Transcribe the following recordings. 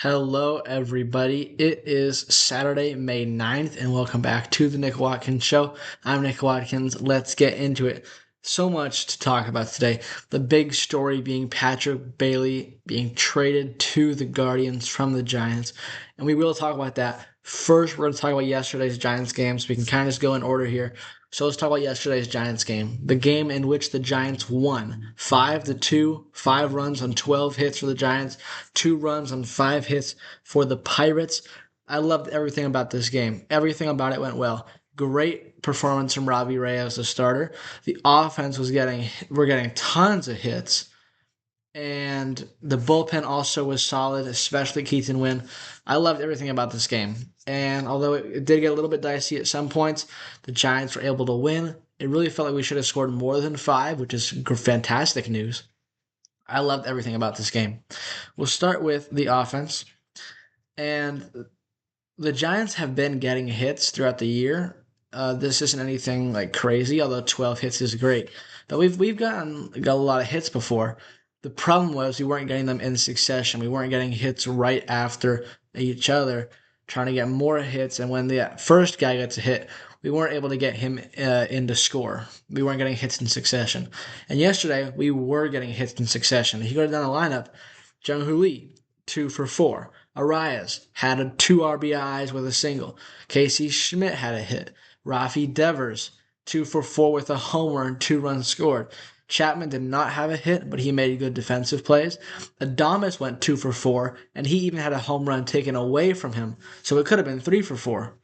Hello, everybody. It is Saturday, May 9th, and welcome back to the Nick Watkins Show. I'm Nick Watkins. Let's get into it. So much to talk about today. The big story being Patrick Bailey being traded to the Guardians from the Giants, and we will talk about that. First, we're going to talk about yesterday's Giants game, so we can kind of just go in order here. So let's talk about yesterday's Giants game. The game in which the Giants won 5-2, 5 runs on 12 hits for the Giants, 2 runs on 5 hits for the Pirates. I loved everything about this game. Everything about it went well. Great performance from Robbie Reyes, the starter. The offense we're getting tons of hits, and the bullpen also was solid, especially Keaton Wynn. I loved everything about this game. And although it did get a little bit dicey at some points, the Giants were able to win. It really felt like we should have scored more than 5, which is fantastic news. I loved everything about this game. We'll start with the offense. And the Giants have been getting hits throughout the year. This isn't anything like crazy, although 12 hits is great. But we've got a lot of hits before. The problem was we weren't getting them in succession. We weren't getting hits right after each other, trying to get more hits. And when the first guy gets a hit, we weren't able to get him in to score. We weren't getting hits in succession. And yesterday, we were getting hits in succession. If you go down the lineup, Jung-Hoo Lee, 2 for 4. Arias had 2 RBIs with a single. Casey Schmidt had a hit. Rafi Devers, 2 for 4 with a homer and 2 runs scored. Chapman did not have a hit, but he made good defensive plays. Adames went 2 for 4, and he even had a home run taken away from him, so it could have been 3 for 4.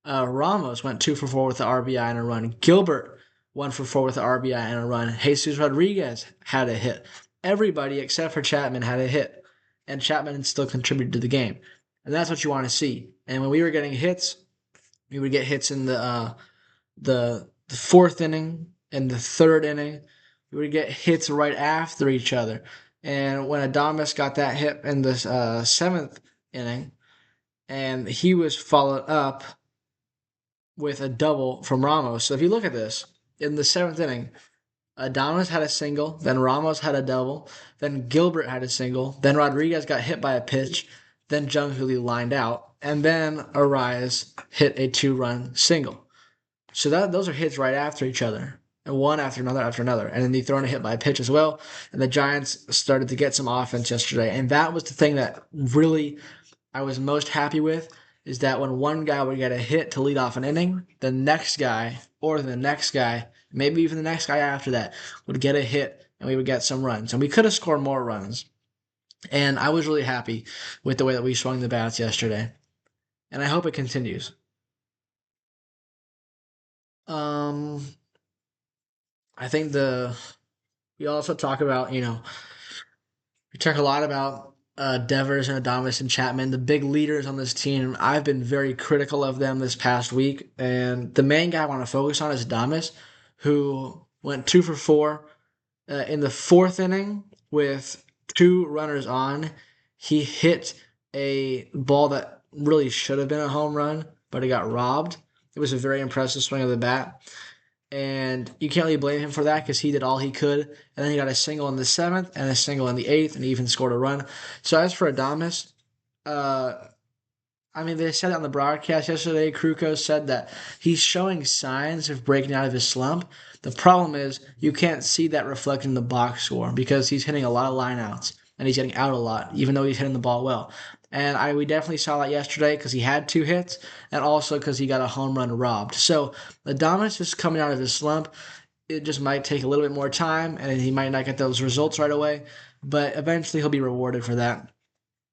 Ramos went 2 for 4 with an RBI and a run. Gilbert 1 for 4 with an RBI and a run. Jesus Rodriguez had a hit. Everybody except for Chapman had a hit, and Chapman still contributed to the game, and that's what you want to see. And when we were getting hits, we would get hits in the fourth inning and the third inning. We would get hits right after each other. And when Adames got that hit in the seventh inning, and he was followed up with a double from Ramos. So if you look at this, in the seventh inning, Adames had a single, then Ramos had a double, then Gilbert had a single, then Rodriguez got hit by a pitch, then Jung-Hoo Lee lined out, and then Arias hit a 2-run single. So those are hits right after each other, and one after another, and then they throw in a hit by a pitch as well. And the Giants started to get some offense yesterday, and that was the thing that really I was most happy with, is that when one guy would get a hit to lead off an inning, the next guy or the next guy, maybe even the next guy after that, would get a hit and we would get some runs. And we could have scored more runs. And I was really happy with the way that we swung the bats yesterday. And I hope it continues. Um, I think we also talk about, we talk a lot about Devers and Adames and Chapman, the big leaders on this team. I've been very critical of them this past week, and the main guy I want to focus on is Adames, who went 2 for 4 in the fourth inning with 2 runners on. He hit a ball that really should have been a home run, but it got robbed. It was a very impressive swing of the bat, and you can't really blame him for that because he did all he could. And then he got a single in the seventh and a single in the eighth, and he even scored a run. So as for Adames, uh, I mean, they said it on the broadcast yesterday. Kruko said that he's showing signs of breaking out of his slump. The problem is you can't see that reflected in the box score because he's hitting a lot of lineouts and he's getting out a lot, even though he's hitting the ball well. And we definitely saw that yesterday because he had 2 hits and also because he got a home run robbed. So Adames is coming out of his slump. It just might take a little bit more time and he might not get those results right away, but eventually he'll be rewarded for that.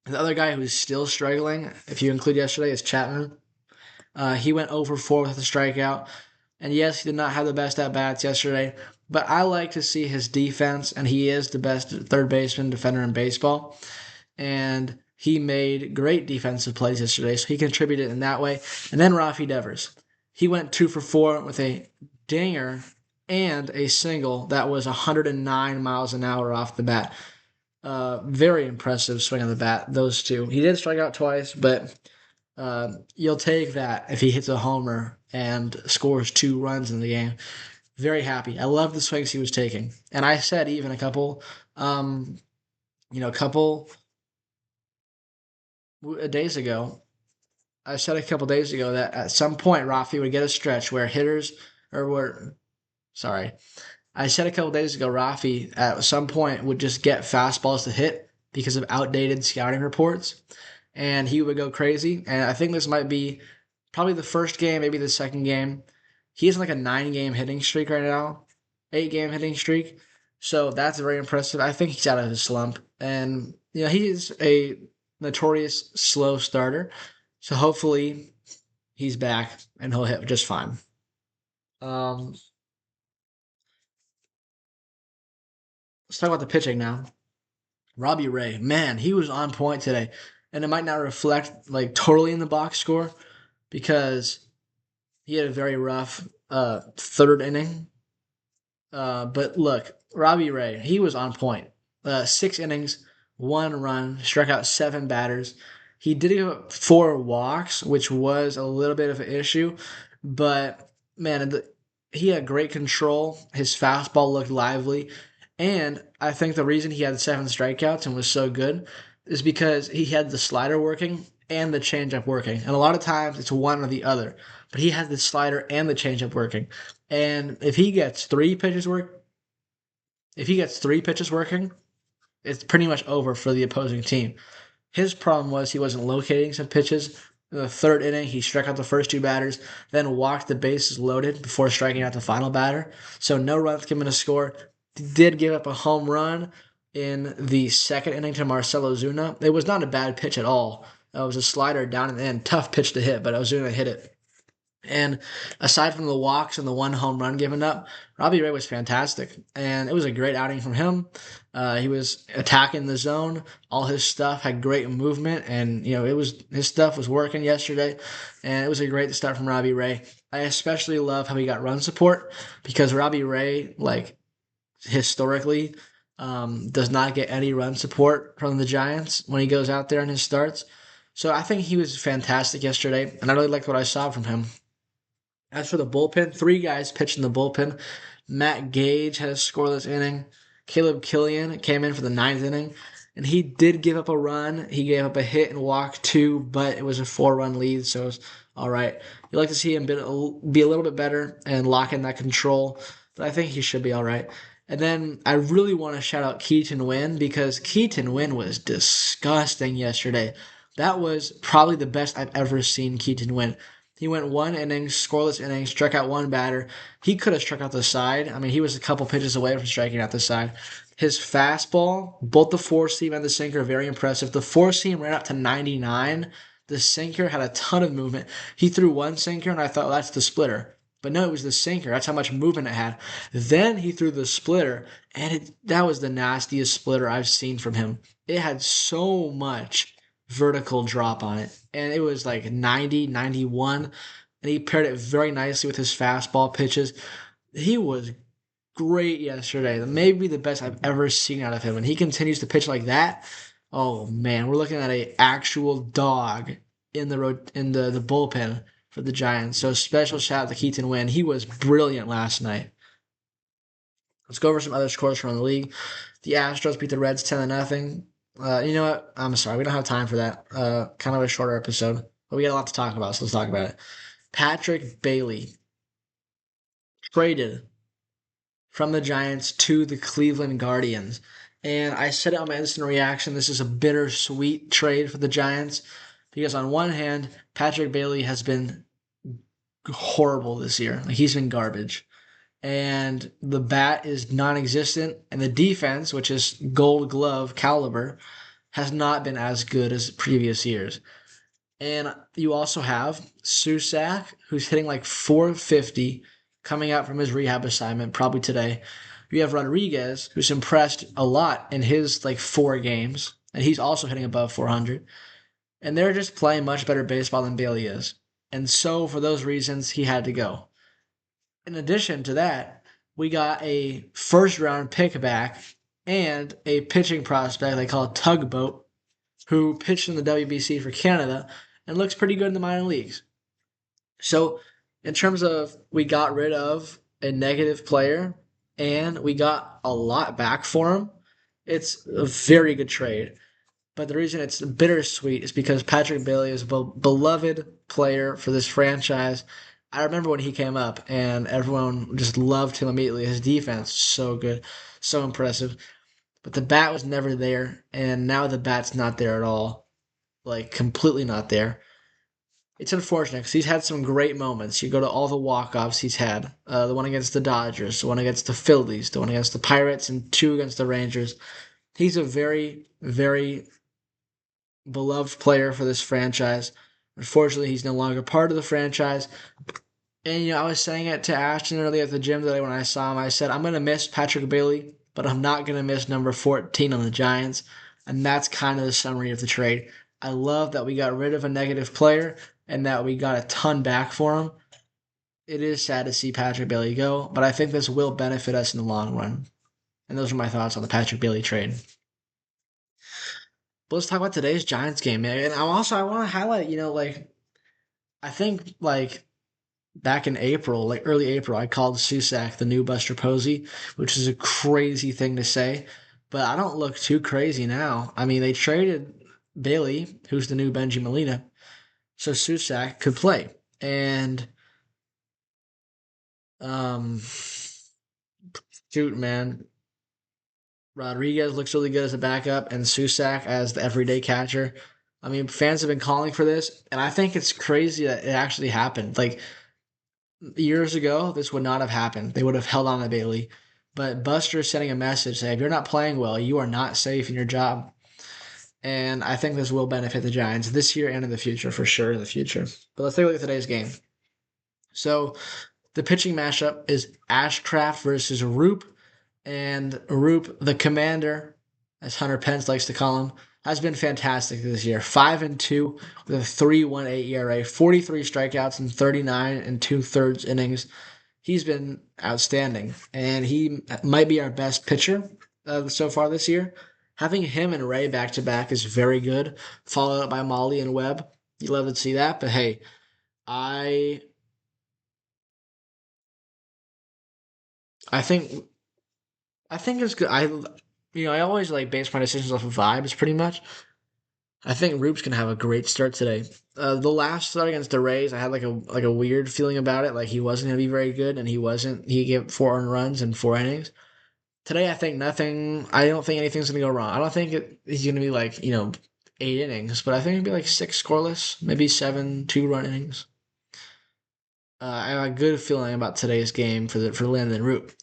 The other guy who's still struggling, if you include yesterday, is Chapman. He went over 4 with a strikeout. And yes, he did not have the best at bats yesterday, but I like to see his defense, and he is the best third baseman defender in baseball. And he made great defensive plays yesterday, so he contributed in that way. And then Rafi Devers. He went 2 for 4 with a dinger and a single that was 109 miles an hour off the bat. Very impressive swing on the bat, those two. He did strike out twice, but you'll take that if he hits a homer and scores 2 runs in the game. Very happy. I love the swings he was taking. And I said even a couple days ago, I said a couple days ago that at some point Rafi would get a stretch where hitters, or where, sorry, I said a couple days ago Rafi at some point would just get fastballs to hit because of outdated scouting reports, and he would go crazy. And I think this might be probably the first game, maybe the second game. He has like a 9 game hitting streak right now, 8 game hitting streak. So that's very impressive. I think he's out of his slump. And, he's a notorious slow starter. So hopefully he's back and he'll hit just fine. Um, let's talk about the pitching now. Robbie Ray, man, he was on point today. And it might not reflect like totally in the box score because he had a very rough third inning. But look, Robbie Ray, he was on point. 6 innings, 1 run, struck out 7 batters. He did give up 4 walks, which was a little bit of an issue, but man, he had great control. His fastball looked lively, and I think the reason he had 7 strikeouts and was so good is because he had the slider working and the changeup working. And a lot of times it's one or the other, but he had the slider and the changeup working. And if he gets 3 pitches working, it's pretty much over for the opposing team. His problem was he wasn't locating some pitches. In the third inning, he struck out the first 2 batters, then walked the bases loaded before striking out the final batter. So no runs given to score. Did give up a home run in the second inning to Marcelo Zuna. It was not a bad pitch at all. It was a slider down in the end. Tough pitch to hit, but Ozuna hit it. And aside from the walks and the 1 home run given up, Robbie Ray was fantastic. And it was a great outing from him. He was attacking the zone. All his stuff had great movement. And, his stuff was working yesterday. And it was a great start from Robbie Ray. I especially love how he got run support because Robbie Ray, like, historically, does not get any run support from the Giants when he goes out there in his starts. So I think he was fantastic yesterday. And I really liked what I saw from him. As for the bullpen, 3 guys pitched in the bullpen. Matt Gage had a scoreless inning. Caleb Killian came in for the 9th inning, and he did give up a run. He gave up a hit and walked 2, but it was a 4-run lead, so it was all right. You'd like to see him be a little bit better and lock in that control, but I think he should be all right. And then I really want to shout out Keaton Wynn because Keaton Wynn was disgusting yesterday. That was probably the best I've ever seen Keaton Wynn. He went 1 inning, scoreless inning, struck out 1 batter. He could have struck out the side. I mean, he was a couple pitches away from striking out the side. His fastball, both the four seam and the sinker, are very impressive. The four seam ran up to 99. The sinker had a ton of movement. He threw one sinker, and I thought, well, that's the splitter. But no, it was the sinker. That's how much movement it had. Then he threw the splitter, and that was the nastiest splitter I've seen from him. It had so much vertical drop on it. And it was like 90, 91. And he paired it very nicely with his fastball pitches. He was great yesterday. Maybe the best I've ever seen out of him. And he continues to pitch like that. Oh man, we're looking at a actual dog in the bullpen for the Giants. So special shout out to Keaton Wynn. He was brilliant last night. Let's go over some other scores from the league. The Astros beat the Reds 10-0. You know what? I'm sorry. We don't have time for that. Kind of a shorter episode. But we got a lot to talk about, so let's talk about it. Patrick Bailey traded from the Giants to the Cleveland Guardians. And I said it on my instant reaction. This is a bittersweet trade for the Giants. Because on one hand, Patrick Bailey has been horrible this year. Like, he's been garbage. And the bat is non-existent, and the defense, which is Gold Glove caliber, has not been as good as previous years. And you also have Susak, who's hitting like 450, coming out from his rehab assignment probably today. You have Rodriguez, who's impressed a lot in his like 4 games, and he's also hitting above 400. And they're just playing much better baseball than Bailey is. And so for those reasons, he had to go. In addition to that, we got a first-round pick back and a pitching prospect they call Tugboat, who pitched in the WBC for Canada and looks pretty good in the minor leagues. So in terms of we got rid of a negative player and we got a lot back for him, it's a very good trade. But the reason it's bittersweet is because Patrick Bailey is a beloved player for this franchise. I remember when he came up and everyone just loved him immediately. His defense so good, so impressive. But the bat was never there, and now the bat's not there at all. Like completely not there. It's unfortunate because he's had some great moments. You go to all the walk-offs he's had. The one against the Dodgers, the one against the Phillies, the one against the Pirates, and two against the Rangers. He's a very, very beloved player for this franchise. Unfortunately, he's no longer part of the franchise. And I was saying it to Ashton earlier at the gym today when I saw him. I said, I'm gonna miss Patrick Bailey, but I'm not gonna miss number 14 on the Giants. And that's kind of the summary of the trade. I love that we got rid of a negative player and that we got a ton back for him. It is sad to see Patrick Bailey go, but I think this will benefit us in the long run. And those are my thoughts on the Patrick Bailey trade. But let's talk about today's Giants game, man. And I want to highlight, I think back in April, like early April, I called Susac the new Buster Posey, which is a crazy thing to say, but I don't look too crazy now. I mean, they traded Bailey, who's the new Benji Molina, so Susac could play. And um, shoot, man, Rodriguez looks really good as a backup, and Susac as the everyday catcher. I mean, fans have been calling for this, and I think it's crazy that it actually happened. Like years ago, this would not have happened. They would have held on to Bailey. But Buster is sending a message saying, if you're not playing well, you are not safe in your job. And I think this will benefit the Giants this year and in the future, for sure in the future. But let's take a look at today's game. So the pitching matchup is Ashcraft versus Roop. And Roop, the commander, as Hunter Pence likes to call him, has been fantastic this year. 5-2 with a 3.18 ERA, 43 strikeouts in 39 and 2/3 innings. He's been outstanding, and he might be our best pitcher so far this year. Having him and Ray back to back is very good, followed up by Molly and Webb. You love to see that, but hey, I I think I think it's good. I always like base my decisions off of vibes pretty much. I think Roop's gonna have a great start today. The last start against the Rays, I had like a weird feeling about it. Like he wasn't gonna be very good, and he wasn't. He gave 4 earned runs in 4 innings. Today, I think nothing. I don't think anything's gonna go wrong. I don't think he's gonna be like 8 innings, but I think it'll be like six scoreless, maybe seven 2-run innings. I have a good feeling about today's game for Landon Root.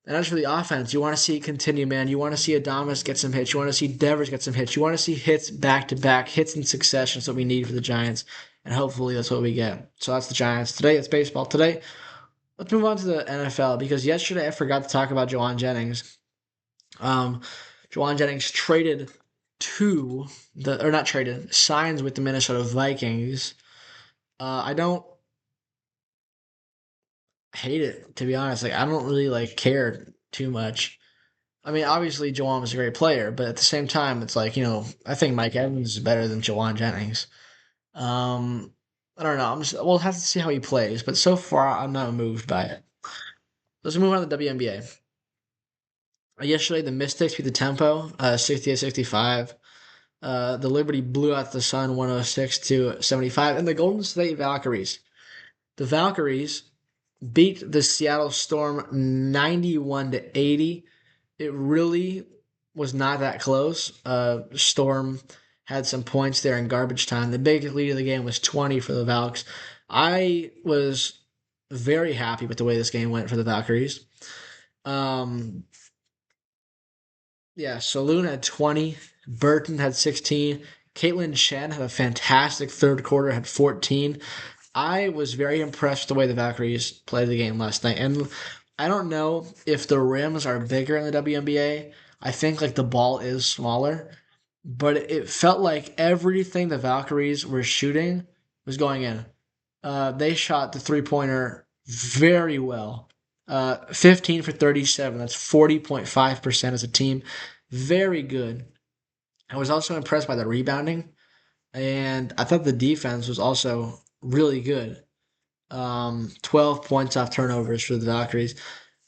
And as for the offense, you want to see it continue, man. You want to see Adamas get some hits. You want to see Devers get some hits. You want to see hits back to back, hits in succession. That's what we need for the Giants, and hopefully that's what we get. So that's the Giants today. It's baseball today. Let's move on to the NFL because yesterday I forgot to talk about Jawan Jennings. Um, Jawan Jennings traded to the or not traded signs with the Minnesota Vikings. I don't hate it, to be honest. Like I don't really care too much. I mean, obviously Jawan was a great player, but at the same time, it's like I think Mike Evans is better than Jawan Jennings. Um, I don't know. We'll have to see how he plays, but so far I'm not moved by it. Let's move on to the WNBA. Yesterday, the Mystics beat the Tempo, 68-65. The Liberty blew out the Sun, 106-75, and the Golden State Valkyries. The Valkyries beat the Seattle Storm 91-80. It really was not that close. Storm had some points there in garbage time. The biggest lead of the game was 20 for the Valks. I was very happy with the way this game went for the Valkyries. Um, yeah, Saloon had 20. Burton had 16. Caitlin Chen had a fantastic third quarter, had 14. I was very impressed with the way the Valkyries played the game last night. And I don't know if the rims are bigger in the WNBA. I think the ball is smaller, but it felt like everything the Valkyries were shooting was going in. They shot the 3-pointer very well. 15 for 37. That's 40.5% as a team. Very good. I was also impressed by the rebounding, and I thought the defense was also really good. 12 points off turnovers for the Valkyries.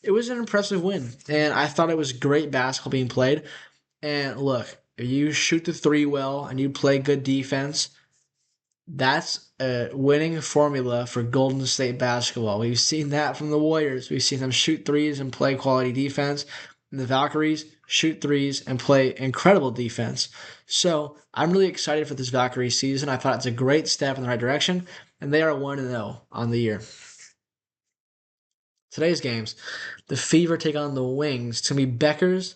It was an impressive win, and I thought it was great basketball being played. And look, if you shoot the three well and you play good defense, that's a winning formula for Golden State basketball. We've seen that from the Warriors. We've seen them shoot threes and play quality defense. And the Valkyries shoot threes and play incredible defense. So I'm really excited for this Valkyrie season. I thought it's a great step in the right direction, and they are 1-0 on the year. Today's games, the Fever take on the Wings. It's going to be Beckers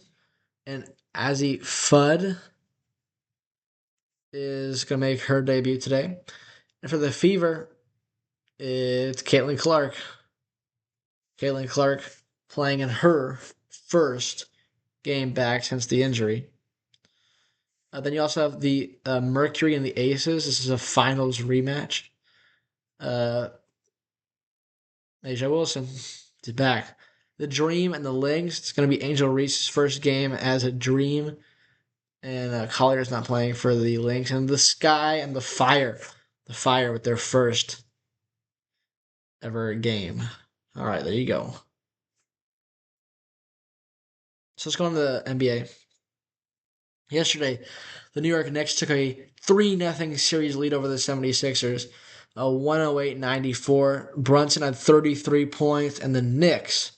and Azzy Fudd is going to make her debut today. And for the Fever, it's Caitlin Clark. Caitlin Clark playing in her first game back since the injury. Then you also have the Mercury and the Aces. This is a finals rematch. Asia Wilson is back. The Dream and the Lynx. It's going to be Angel Reese's first game as a Dream. And Collier's not playing for the Lynx. And the Sky and the Fire. The Fire with their first ever game. All right, there you go. So let's go on to the NBA. Yesterday, the New York Knicks took a 3-0 series lead over the 76ers, a 108-94. Brunson had 33 points, and the Knicks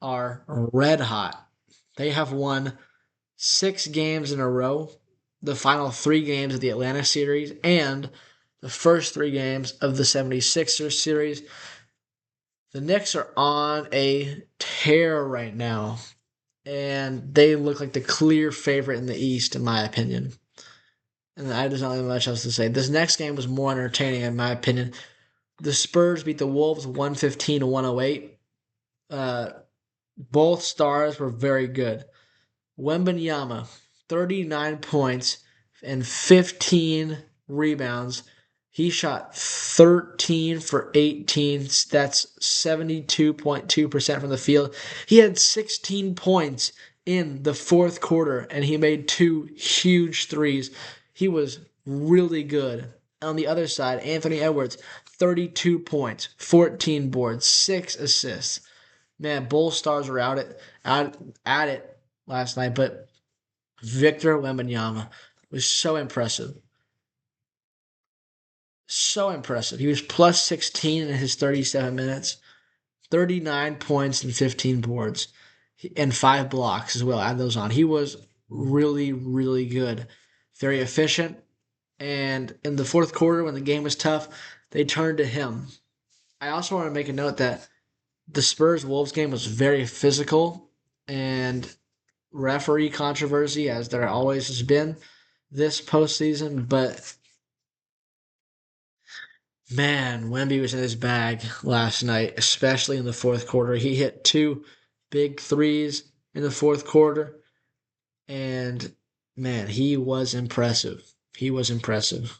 are red hot. They have won 6 games in a row, the final 3 games of the Atlanta series, and the first 3 games of the 76ers series. The Knicks are on a tear right now, and they look like the clear favorite in the East, in my opinion. And I just don't have much else to say. This next game was more entertaining, in my opinion. The Spurs beat the Wolves 115-108. Both stars were very good. Wembanyama, 39 points and 15 rebounds. He shot 13 for 18. That's 72.2% from the field. He had 16 points in the fourth quarter, and he made 2 huge threes. He was really good. On the other side, Anthony Edwards, 32 points, 14 boards, 6 assists. Man, both stars were at it last night, but Victor Wembanyama was so impressive. So impressive. He was plus 16 in his 37 minutes, 39 points and 15 boards, and 5 blocks as well. Add those on. He was really, really good. Very efficient. And in the fourth quarter, when the game was tough, they turned to him. I also want to make a note that the Spurs-Wolves game was very physical and referee controversy, as there always has been this postseason, but man, Wemby was in his bag last night, especially in the fourth quarter. He hit 2 big threes in the fourth quarter, and man, he was impressive. He was impressive.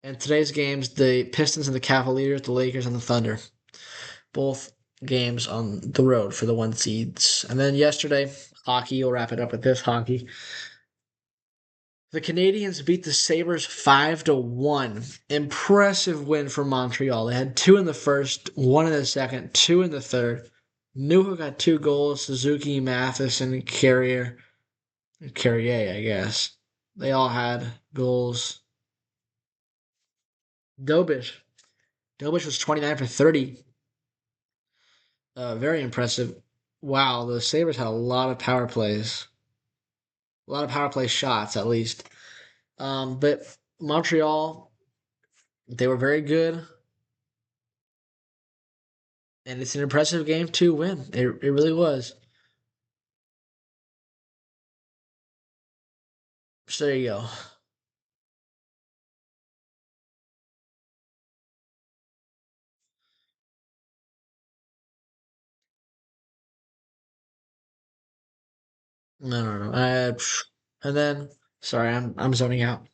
And today's games, the Pistons and the Cavaliers, the Lakers and the Thunder. Both games on the road for the 1 seeds. And then yesterday, hockey, we'll wrap it up with this hockey. The Canadiens beat the Sabres 5-1. Impressive win for Montreal. They had 2 in the first, 1 in the second, 2 in the third. Newhook got 2 goals. Suzuki, Matheson, Carrier, I guess. They all had goals. Dobish was 29 for 30. Very impressive. Wow, the Sabres had a lot of power plays. A lot of power play shots, at least. But Montreal, they were very good. And it's an impressive game to win. It really was. So there you go. No. And then, sorry, I'm zoning out.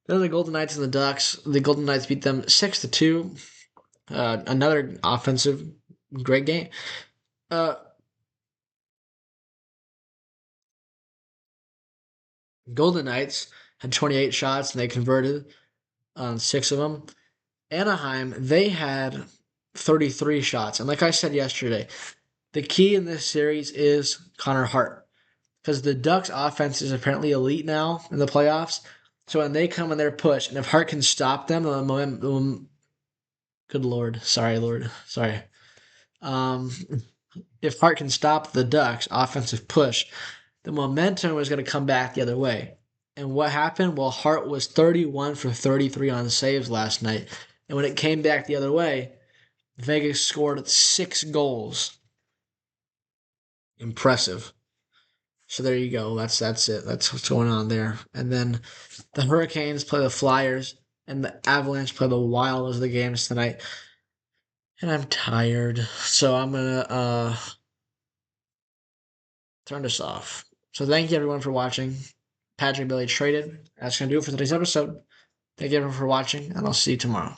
Then the Golden Knights and the Ducks. The Golden Knights beat them 6-2. Another offensive great game. Uh, Golden Knights had 28 shots and they converted on 6 of them. Anaheim, they had 33 shots. And like I said yesterday, the key in this series is Connor Hart. because the Ducks' offense is apparently elite now in the playoffs. So when they come and they're pushed, and if Hart can stop them, good Lord, sorry. Um, if Hart can stop the Ducks' offensive push, the momentum was going to come back the other way. And what happened? Well, Hart was 31 for 33 on saves last night. And when it came back the other way, Vegas scored 6 goals. Impressive. So there you go. That's it. That's what's going on there. And then the Hurricanes play the Flyers, and the Avalanche play the Wild as the games tonight. And I'm tired, so I'm gonna turn this off. So thank you everyone for watching. Patrick Billy traded. That's gonna do it for today's episode. Thank you everyone for watching, and I'll see you tomorrow.